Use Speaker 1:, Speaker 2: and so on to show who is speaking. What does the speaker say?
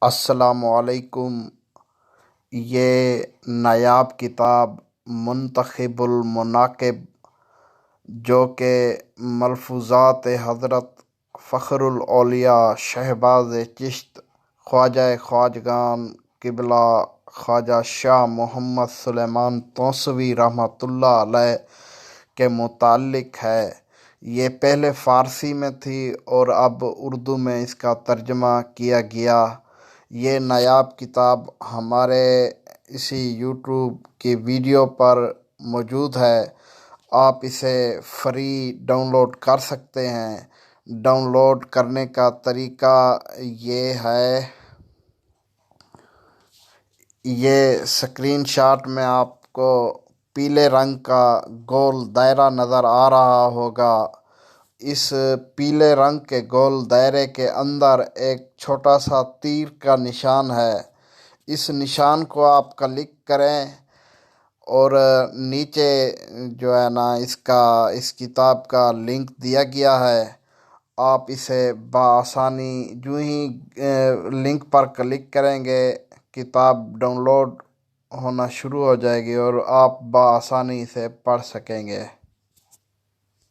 Speaker 1: السلام علیکم۔ یہ نایاب کتاب منتخب المناقب جو کہ ملفوظات حضرت فخر الاولیاء شہباز چشت خواجہ خواجگان قبلہ خواجہ شاہ محمد سلیمان توسوی رحمۃ اللہ علیہ کے متعلق ہے۔ یہ پہلے فارسی میں تھی اور اب اردو میں اس کا ترجمہ کیا گیا۔ یہ نایاب کتاب ہمارے اسی یوٹیوب کی ویڈیو پر موجود ہے۔ آپ اسے فری ڈاؤن لوڈ کر سکتے ہیں۔ ڈاؤن لوڈ کرنے کا طریقہ یہ ہے، یہ اسکرین شاٹ میں آپ کو پیلے رنگ کا گول دائرہ نظر آ رہا ہوگا۔ اس پیلے رنگ کے گول دائرے کے اندر ایک چھوٹا سا تیر کا نشان ہے۔ اس نشان کو آپ کلک کریں اور نیچے جو ہے نا اس کتاب کا لنک دیا گیا ہے۔ آپ اسے بآسانی جو ہی لنک پر کلک کریں گے کتاب ڈاؤن لوڈ ہونا شروع ہو جائے گی اور آپ بآسانی اسے پڑھ سکیں گے۔